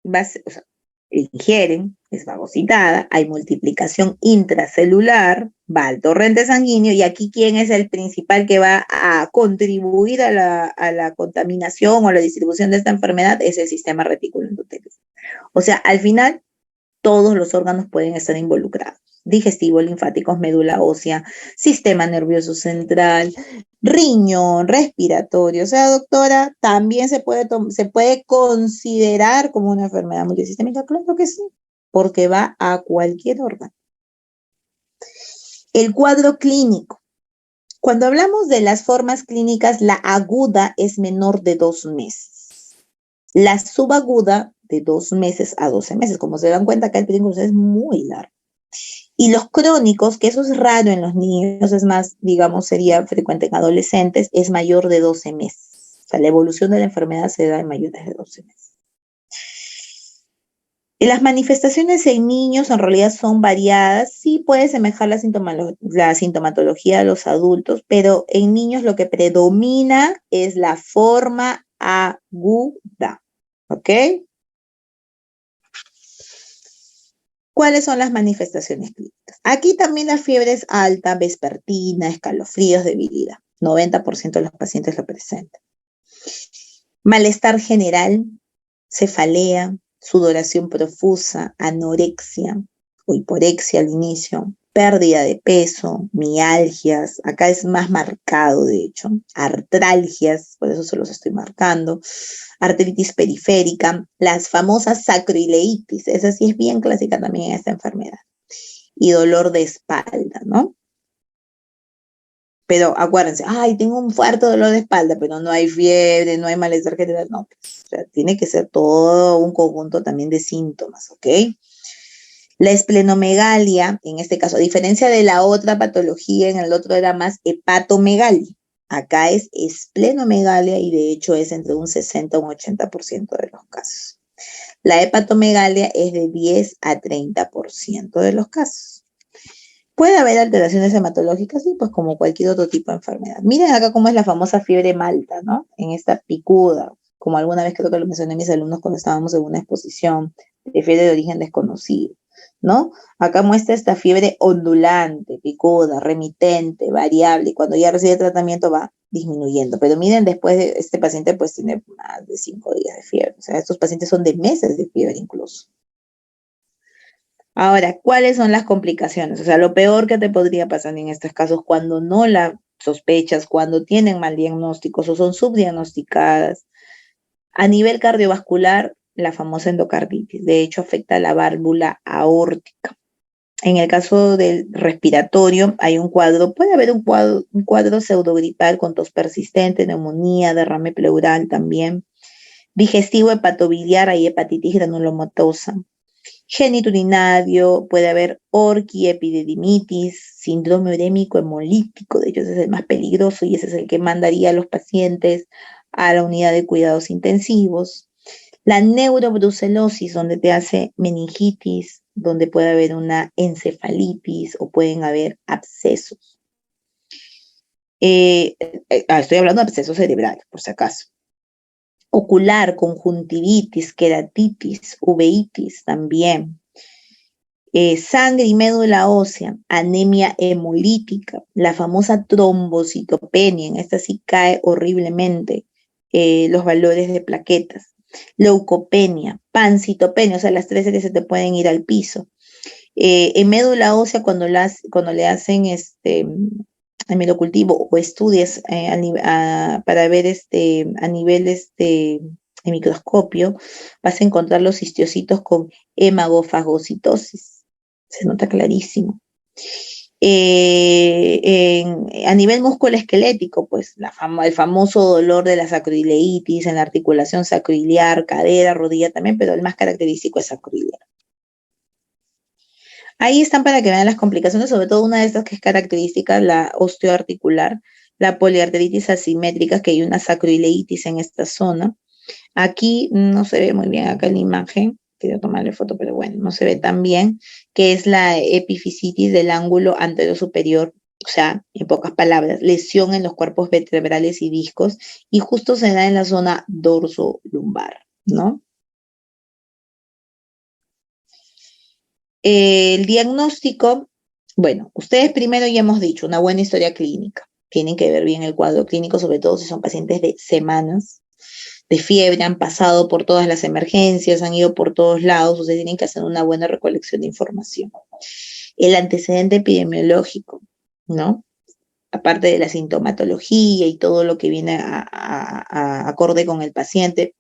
o sea, ingieren, es fagocitada, hay multiplicación intracelular, va al torrente sanguíneo, y aquí quién es el principal que va a contribuir a la contaminación o a la distribución de esta enfermedad, es el sistema retículo endotelial. O sea, al final, todos los órganos pueden estar involucrados. Digestivo, linfáticos, médula ósea, sistema nervioso central, riñón, respiratorio. O sea, doctora, también se puede considerar como una enfermedad multisistémica. Claro que sí, porque va a cualquier órgano. El cuadro clínico. Cuando hablamos de las formas clínicas, la aguda es menor de 2 meses. La subaguda de 2 meses a 12 meses. Como se dan cuenta, acá el periodo es muy largo. Y los crónicos, que eso es raro en los niños, es más, digamos, sería frecuente en adolescentes, es mayor de 12 meses. O sea, la evolución de la enfermedad se da en mayores de 12 meses. Y las manifestaciones en niños en realidad son variadas, sí puede semejar la sintomatología de los adultos, pero en niños lo que predomina es la forma aguda, ¿ok? ¿Cuáles son las manifestaciones clínicas? Aquí también la fiebre es alta, vespertina, escalofríos, debilidad. 90% de los pacientes lo presentan. Malestar general, cefalea, sudoración profusa, anorexia o hiporexia al inicio, pérdida de peso, mialgias, acá es más marcado de hecho, artralgias, por eso se los estoy marcando, artritis periférica, las famosas sacroileitis, esa sí es bien clásica también en esta enfermedad, y dolor de espalda, ¿no? Pero acuérdense, ay, tengo un fuerte dolor de espalda, pero no hay fiebre, no hay malestar general, no, pues, o sea, tiene que ser todo un conjunto también de síntomas, ¿ok? La esplenomegalia, en este caso, a diferencia de la otra patología, en el otro era más hepatomegalia. Acá es esplenomegalia y de hecho es entre un 60 y un 80% de los casos. La hepatomegalia es de 10 a 30% de los casos. ¿Puede haber alteraciones hematológicas? Sí, pues como cualquier otro tipo de enfermedad. Miren acá cómo es la famosa fiebre malta, ¿no? En esta picuda, como alguna vez creo que lo mencioné a mis alumnos cuando estábamos en una exposición de fiebre de origen desconocido, ¿no? Acá muestra esta fiebre ondulante, picuda, remitente, variable, y cuando ya recibe tratamiento va disminuyendo. Pero miren, después de este paciente pues tiene más de 5 días de fiebre. O sea, estos pacientes son de meses de fiebre incluso. Ahora, ¿cuáles son las complicaciones? O sea, lo peor que te podría pasar en estos casos cuando no la sospechas, cuando tienen mal diagnósticos o son subdiagnosticadas. A nivel cardiovascular, la famosa endocarditis, de hecho afecta a la válvula aórtica. En el caso del respiratorio, hay un cuadro, puede haber un cuadro pseudogripal con tos persistente, neumonía, derrame pleural también. Digestivo, hepatobiliar, hay hepatitis granulomatosa. Genitourinario, puede haber orquiepididimitis, síndrome urémico hemolítico, de hecho ese es el más peligroso y ese es el que mandaría a los pacientes a la unidad de cuidados intensivos. La neurobrucelosis, donde te hace meningitis, donde puede haber una encefalitis o pueden haber abscesos. Estoy hablando de abscesos cerebrales, por si acaso. Ocular, conjuntivitis, queratitis, uveitis también. Sangre y médula ósea, anemia hemolítica, la famosa trombocitopenia, en esta sí cae horriblemente los valores de plaquetas, leucopenia, pancitopenia, o sea, las 13 que se te pueden ir al piso. En médula ósea, cuando le hacen el miocultivo o estudias para ver a nivel de microscopio, vas a encontrar los histiocitos con hemagofagocitosis. Se nota clarísimo. A nivel musculoesquelético, pues el famoso dolor de la sacroileitis en la articulación sacroiliar, cadera, rodilla también, pero el más característico es sacroiliar. Ahí están para que vean las complicaciones, sobre todo una de estas que es característica, la osteoarticular, la poliarteritis asimétrica, que hay una sacroileitis en esta zona. Aquí no se ve muy bien acá en la imagen, quiero tomarle foto, pero bueno, no se ve tan bien, que es la epifisitis del ángulo anterior superior, o sea, en pocas palabras, lesión en los cuerpos vertebrales y discos, y justo se da en la zona dorso-lumbar, ¿no? El diagnóstico, bueno, ustedes primero ya hemos dicho, una buena historia clínica. Tienen que ver bien el cuadro clínico, sobre todo si son pacientes de semanas de fiebre, han pasado por todas las emergencias, han ido por todos lados, ustedes tienen que hacer una buena recolección de información. El antecedente epidemiológico, ¿no? Aparte de la sintomatología y todo lo que viene acorde con el paciente,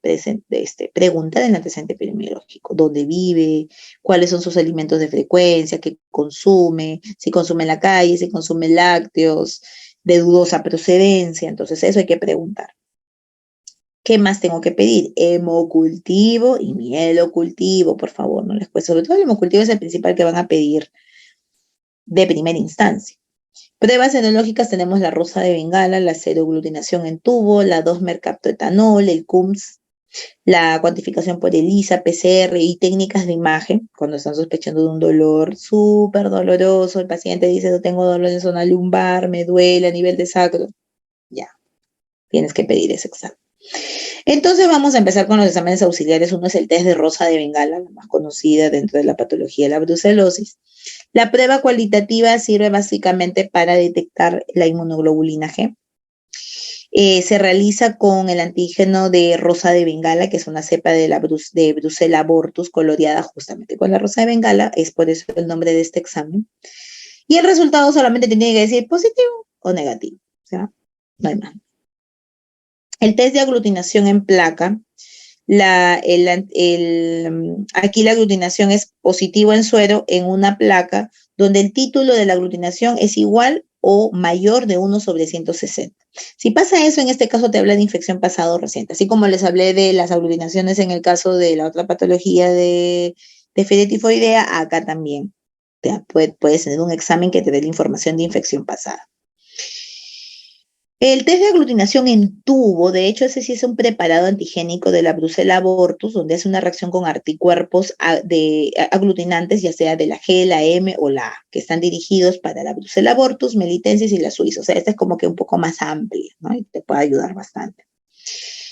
preguntar el antecedente epidemiológico, dónde vive, cuáles son sus alimentos de frecuencia, qué consume, si consume en la calle, si consume lácteos de dudosa procedencia, entonces eso hay que preguntar. ¿Qué más tengo que pedir? Hemocultivo y mielocultivo, por favor, no les cuesta. Sobre todo el hemocultivo es el principal que van a pedir de primera instancia. Pruebas serológicas tenemos la rosa de Bengala, la seroglutinación en tubo, la 2-mercaptoetanol, el CUMS, la cuantificación por ELISA, PCR y técnicas de imagen, cuando están sospechando de un dolor súper doloroso, el paciente dice, no tengo dolor en zona lumbar, me duele a nivel de sacro, ya, tienes que pedir ese examen. Entonces vamos a empezar con los exámenes auxiliares. Uno es el test de rosa de Bengala, la más conocida dentro de la patología de la brucelosis. La prueba cualitativa sirve básicamente para detectar la inmunoglobulina G. Se realiza con el antígeno de rosa de Bengala, que es una cepa de Brucella abortus coloreada justamente con la rosa de Bengala, es por eso el nombre de este examen. Y el resultado solamente tiene que decir positivo o negativo, o sea, no hay más. El test de aglutinación en placa, aquí la aglutinación es positivo en suero en una placa donde el título de la aglutinación es igual o mayor de 1/160. Si pasa eso, en este caso te habla de infección pasada o reciente, así como les hablé de las aglutinaciones en el caso de la otra patología de fiebre tifoidea, acá también puedes tener un examen que te dé la información de infección pasada. El test de aglutinación en tubo, de hecho, ese sí es un preparado antigénico de la Brucella abortus, donde hace una reacción con anticuerpos aglutinantes, ya sea de la G, la M o la A, que están dirigidos para la Brucella abortus, melitensis y la suiza. O sea, esta es como que un poco más amplia, ¿no? Y te puede ayudar bastante.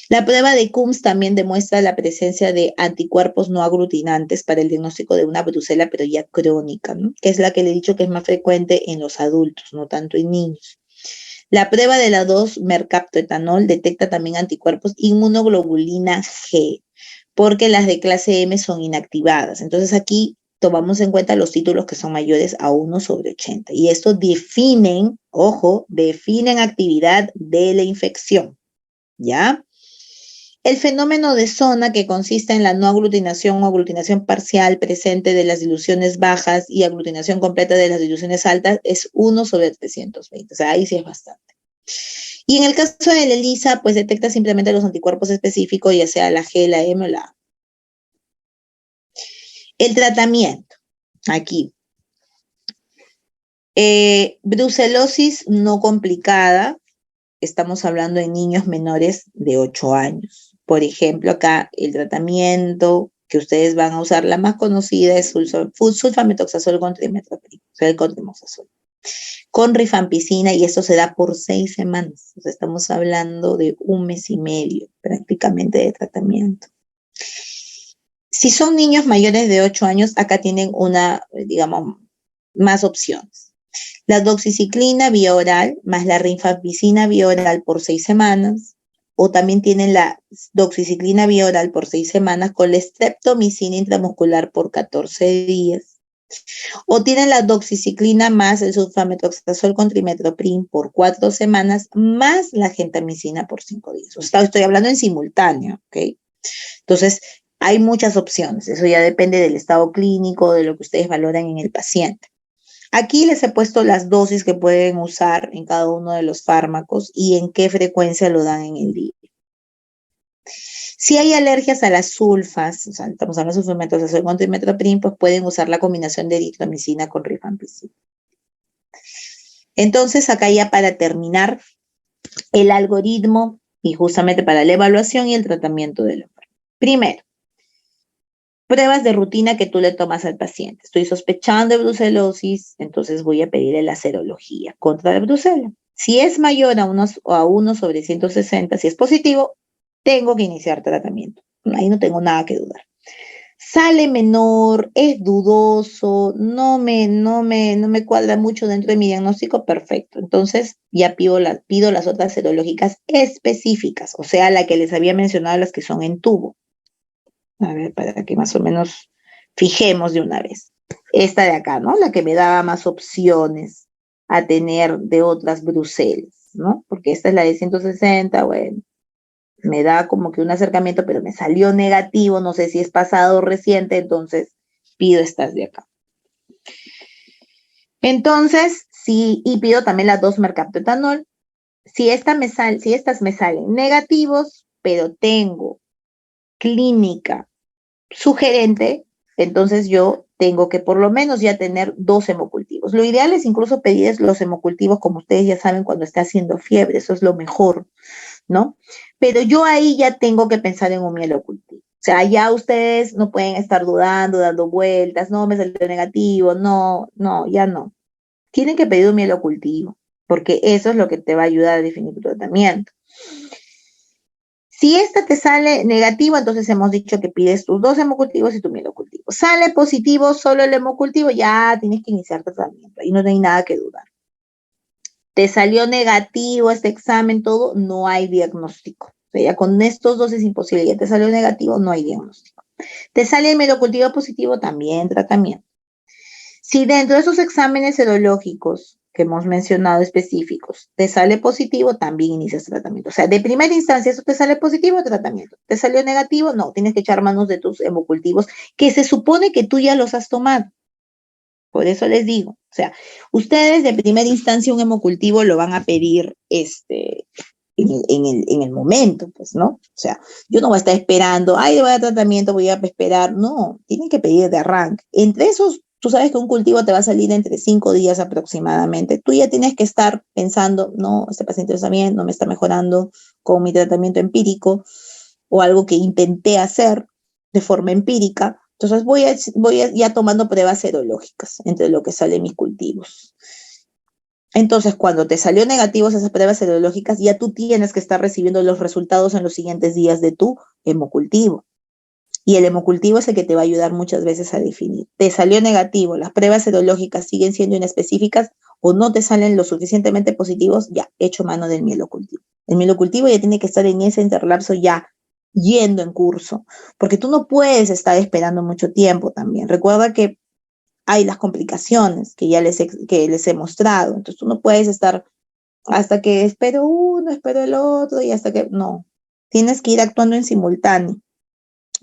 La prueba de CUMS también demuestra la presencia de anticuerpos no aglutinantes para el diagnóstico de una brucela, pero ya crónica, ¿no? Que es la que le he dicho que es más frecuente en los adultos, no tanto en niños. La prueba de la 2-mercaptoetanol detecta también anticuerpos inmunoglobulina G, porque las de clase M son inactivadas. Entonces aquí tomamos en cuenta los títulos que son mayores a 1/80. Y esto definen, ojo, definen actividad de la infección, ¿ya? El fenómeno de zona, que consiste en la no aglutinación o aglutinación parcial presente de las diluciones bajas y aglutinación completa de las diluciones altas, es 1/320. O sea, ahí sí es bastante. Y en el caso de la ELISA, pues detecta simplemente los anticuerpos específicos, ya sea la G, la M o la A. El tratamiento, aquí. Brucelosis no complicada, estamos hablando de niños menores de 8 años. Por ejemplo, acá el tratamiento que ustedes van a usar, la más conocida es sulfametoxazol con trimethoprim, o sea, el cotrimoxazol, con rifampicina, y esto se da por 6 semanas. O sea, estamos hablando de 1 mes y medio prácticamente de tratamiento. Si son niños mayores de 8 años, acá tienen una, digamos, más opciones. La doxiciclina vía oral más la rifampicina vía oral por 6 semanas, o también tienen la doxiciclina vía oral por 6 semanas con la streptomicina intramuscular por 14 días, o tienen la doxiciclina más el sulfametoxazol con trimethoprim por 4 semanas más la gentamicina por 5 días. O sea, estoy hablando en simultáneo, ¿ok? Entonces, hay muchas opciones. Eso ya depende del estado clínico, de lo que ustedes valoran en el paciente. Aquí les he puesto las dosis que pueden usar en cada uno de los fármacos y en qué frecuencia lo dan en el día. Si hay alergias a las sulfas, o sea, estamos hablando de sulfametozazol con trimethoprim, pues pueden usar la combinación de eritromicina con rifampicina. Entonces, acá ya para terminar, el algoritmo y justamente para la evaluación y el tratamiento del enfermo. Primero, pruebas de rutina que tú le tomas al paciente. Estoy sospechando de brucelosis, entonces voy a pedirle la serología contra la brucela. Si es mayor a 1/160, si es positivo, tengo que iniciar tratamiento. Ahí no tengo nada que dudar. Sale menor, es dudoso, no me cuadra mucho dentro de mi diagnóstico, perfecto. Entonces ya pido las otras serológicas específicas, o sea, la que les había mencionado, las que son en tubo. A ver, para que más o menos fijemos de una vez. Esta de acá, ¿no? La que me daba más opciones a tener de otras brucelas, ¿no? Porque esta es la de 160, bueno, me da como que un acercamiento, pero me salió negativo, no sé si es pasado o reciente, entonces pido estas de acá. Entonces, sí, y pido también las 2 mercaptoetanol. Si estas me salen negativos, pero tengo clínica sugerente, entonces yo tengo que por lo menos ya tener 2 hemocultivos. Lo ideal es incluso pedir los hemocultivos, como ustedes ya saben, cuando está haciendo fiebre, eso es lo mejor, ¿no? Pero yo ahí ya tengo que pensar en un mielocultivo. O sea, ya ustedes no pueden estar dudando, dando vueltas, no, me salió negativo, no, ya no. Tienen que pedir un mielocultivo, porque eso es lo que te va a ayudar a definir tu tratamiento. Si esta te sale negativo, entonces hemos dicho que pides tus 2 hemocultivos y tu mielocultivo. Sale positivo solo el hemocultivo, ya tienes que iniciar tratamiento. Ahí no hay nada que dudar. Te salió negativo este examen, todo, no hay diagnóstico. O sea, ya con estos 2 es imposible. Ya te salió negativo, no hay diagnóstico. Te sale el mielocultivo positivo, también tratamiento. Si dentro de esos exámenes serológicos que hemos mencionado específicos, te sale positivo, también inicias tratamiento. O sea, de primera instancia, eso te sale positivo, tratamiento. ¿Te salió negativo? No, tienes que echar manos de tus hemocultivos, que se supone que tú ya los has tomado. Por eso les digo, o sea, ustedes de primera instancia un hemocultivo lo van a pedir en el momento, pues, ¿no? O sea, yo no voy a estar esperando, ay, voy a tratamiento, voy a esperar. No, tienen que pedir de arranque. Entre esos, tú sabes que un cultivo te va a salir entre 5 días aproximadamente. Tú ya tienes que estar pensando, no, este paciente está bien, no me está mejorando con mi tratamiento empírico o algo que intenté hacer de forma empírica. Entonces voy ya tomando pruebas serológicas entre lo que salen mis cultivos. Entonces, cuando te salió negativos esas pruebas serológicas, ya tú tienes que estar recibiendo los resultados en los siguientes días de tu hemocultivo. Y el hemocultivo es el que te va a ayudar muchas veces a definir. Te salió negativo, las pruebas serológicas siguen siendo inespecíficas o no te salen lo suficientemente positivos, ya, hecho mano del mielocultivo. El mielocultivo ya tiene que estar en ese interlapso ya yendo en curso, porque tú no puedes estar esperando mucho tiempo también. Recuerda que hay las complicaciones que ya que les he mostrado, entonces tú no puedes estar hasta que espero uno, espero el otro y hasta que, no. tienes que ir actuando en simultáneo.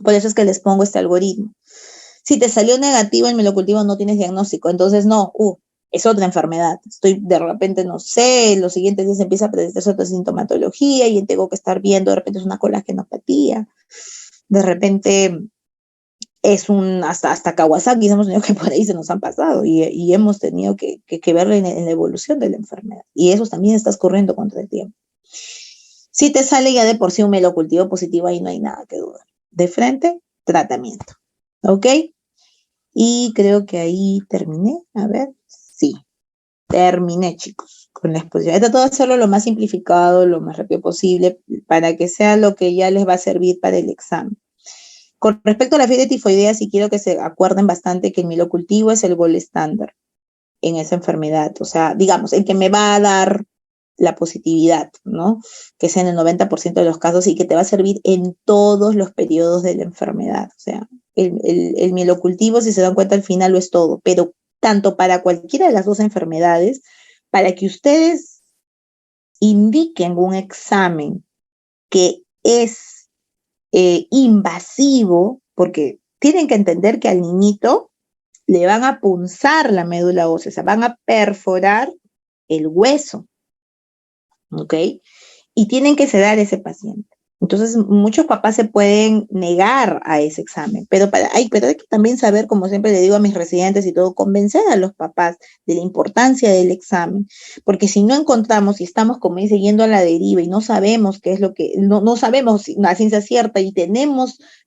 Por eso es que les pongo este algoritmo. Si te salió negativo en mielocultivo, no tienes diagnóstico, entonces no, es otra enfermedad. Estoy de repente, no sé, los siguientes días empieza a presentarse otra sintomatología y tengo que estar viendo, de repente es una colagenopatía, de repente es hasta Kawasaki, hemos tenido que por ahí se nos han pasado y hemos tenido que ver en la evolución de la enfermedad. Y eso también estás corriendo contra el tiempo. Si te sale ya de por sí un mielocultivo positivo, ahí no hay nada que dudar. De frente, tratamiento. ¿Ok? Y creo que ahí terminé. A ver, sí, terminé, chicos, con la exposición. He tratado de hacerlo lo más simplificado, lo más rápido posible, para que sea lo que ya les va a servir para el examen. Con respecto a la fiebre tifoidea, sí quiero que se acuerden bastante que el mielocultivo es el gol estándar en esa enfermedad. O sea, digamos, el que me va a dar la positividad, ¿no? Que sea en el 90% de los casos y que te va a servir en todos los periodos de la enfermedad. O sea, el mielocultivo, si se dan cuenta, al final lo es todo, pero tanto para cualquiera de las dos enfermedades, para que ustedes indiquen un examen que es invasivo, porque tienen que entender que al niñito le van a punzar la médula ósea, o sea, van a perforar el hueso, ¿ok? Y tienen que sedar a ese paciente. Entonces, muchos papás se pueden negar a ese examen, pero hay que también saber, como siempre le digo a mis residentes y todo, convencer a los papás de la importancia del examen, porque si no encontramos y estamos, como dice, yendo a la deriva y no sabemos qué es lo que, no sabemos la ciencia cierta y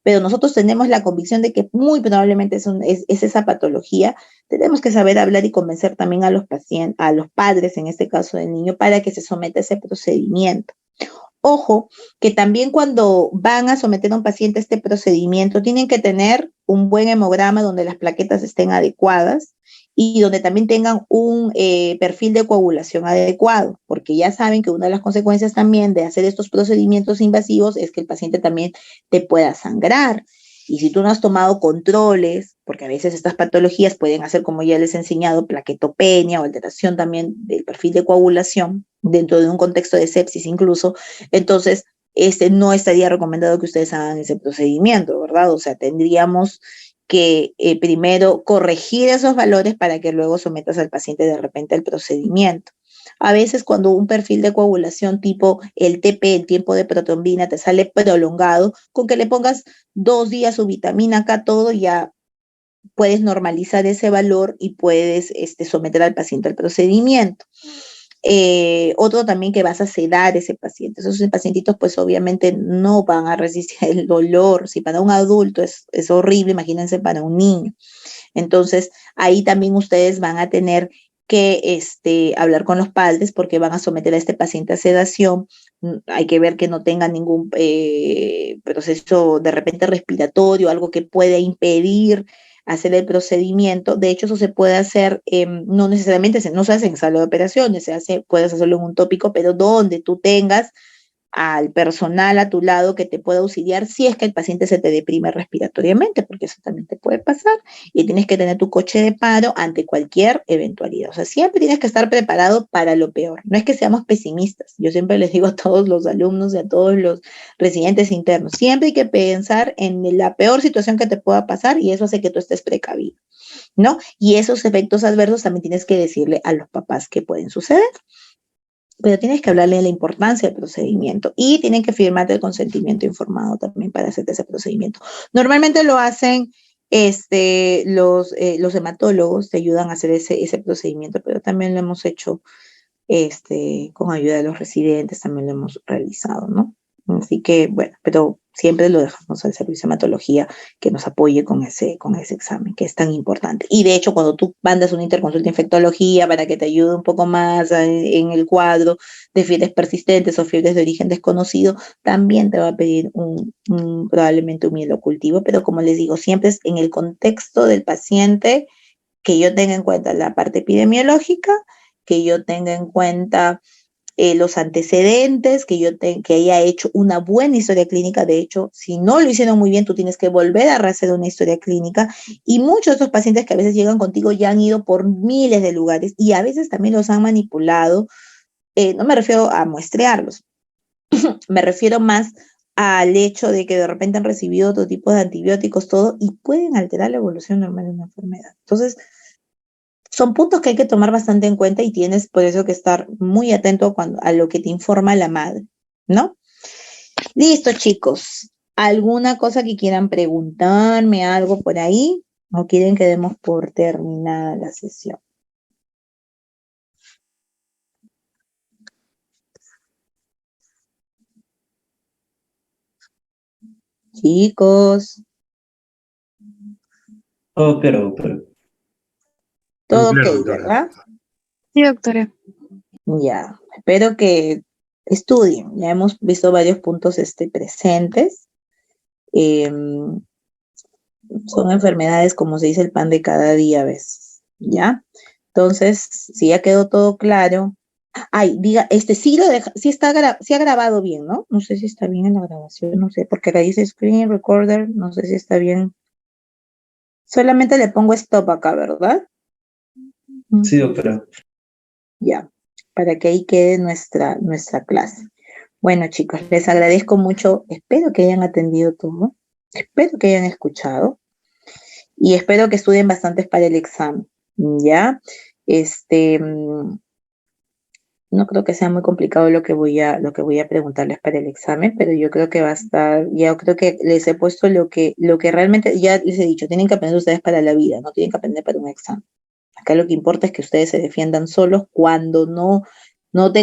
pero nosotros tenemos la convicción de que muy probablemente es esa patología, tenemos que saber hablar y convencer también a los pacientes, a los padres, en este caso del niño, para que se someta a ese procedimiento. Ojo, que también cuando van a someter a un paciente a este procedimiento, tienen que tener un buen hemograma donde las plaquetas estén adecuadas y donde también tengan un perfil de coagulación adecuado, porque ya saben que una de las consecuencias también de hacer estos procedimientos invasivos es que el paciente también te pueda sangrar. Y si tú no has tomado controles, porque a veces estas patologías pueden hacer, como ya les he enseñado, plaquetopenia o alteración también del perfil de coagulación, dentro de un contexto de sepsis incluso, entonces no estaría recomendado que ustedes hagan ese procedimiento, ¿verdad? O sea, tendríamos que primero corregir esos valores para que luego sometas al paciente de repente al procedimiento. A veces cuando un perfil de coagulación tipo el TP, el tiempo de protrombina, te sale prolongado, con que le pongas 2 días su vitamina K, todo ya puedes normalizar ese valor y puedes someter al paciente al procedimiento. Otro también que vas a sedar ese paciente. Esos pacientitos pues obviamente no van a resistir el dolor. Si para un adulto es horrible, imagínense para un niño. Entonces ahí también ustedes van a tener que hablar con los padres porque van a someter a este paciente a sedación. Hay que ver que no tenga ningún proceso de repente respiratorio, algo que pueda impedir hacer el procedimiento. De hecho, eso se puede hacer, no necesariamente, no se hace en sala de operaciones, puedes hacerlo en un tópico, pero donde tú tengas al personal a tu lado que te pueda auxiliar si es que el paciente se te deprime respiratoriamente, porque eso también te puede pasar, y tienes que tener tu coche de paro ante cualquier eventualidad. O sea, siempre tienes que estar preparado para lo peor. No es que seamos pesimistas. Yo siempre les digo a todos los alumnos y a todos los residentes internos, siempre hay que pensar en la peor situación que te pueda pasar y eso hace que tú estés precavido, ¿no? Y esos efectos adversos también tienes que decirle a los papás que pueden suceder, pero tienes que hablarle de la importancia del procedimiento y tienen que firmarte el consentimiento informado también para hacerte ese procedimiento. Normalmente lo hacen los hematólogos, te ayudan a hacer ese procedimiento, pero también lo hemos hecho con ayuda de los residentes, también lo hemos realizado, ¿no? Así que, bueno, pero siempre lo dejamos al servicio de hematología que nos apoye con ese examen, que es tan importante. Y de hecho, cuando tú mandas una interconsulta de infectología para que te ayude un poco más en el cuadro de fiebres persistentes o fiebres de origen desconocido, también te va a pedir probablemente un mielocultivo, pero como les digo, siempre es en el contexto del paciente, que yo tenga en cuenta la parte epidemiológica, que yo tenga en cuenta los antecedentes, que haya hecho una buena historia clínica. De hecho, si no lo hicieron muy bien, tú tienes que volver a hacer una historia clínica. Y muchos de estos pacientes que a veces llegan contigo ya han ido por miles de lugares y a veces también los han manipulado. No me refiero a muestrearlos, me refiero más al hecho de que de repente han recibido otro tipo de antibióticos, todo, y pueden alterar la evolución normal de una enfermedad. Entonces, son puntos que hay que tomar bastante en cuenta y tienes por eso que estar muy atento a lo que te informa la madre, ¿no? Listo, chicos. ¿Alguna cosa que quieran preguntarme, algo por ahí? ¿O quieren que demos por terminada la sesión? Chicos, Oh, pero. todo ok, Claro, doctora. ¿verdad? Sí, doctora. Ya, espero que estudien. Ya hemos visto varios puntos presentes. Em, Son enfermedades, como se dice, el pan de cada día a veces, ¿ya? Entonces, si ya quedó todo claro, ay, diga, sí lo deja, sí ha grabado bien, ¿no? No sé si está bien en la grabación, no sé, porque acá dice screen recorder, no sé si está bien. Solamente le pongo stop acá, ¿verdad? Sí, doctora. Ya, para que ahí quede nuestra clase. Bueno, chicos, les agradezco mucho, espero que hayan atendido todo, espero que hayan escuchado y espero que estudien bastantes para el examen, ¿ya? No creo que sea muy complicado lo que voy a preguntarles para el examen, pero yo creo que va a estar, ya creo que les he puesto lo que realmente, ya les he dicho, tienen que aprender ustedes para la vida, no tienen que aprender para un examen. Acá lo que importa es que ustedes se defiendan solos cuando no tengan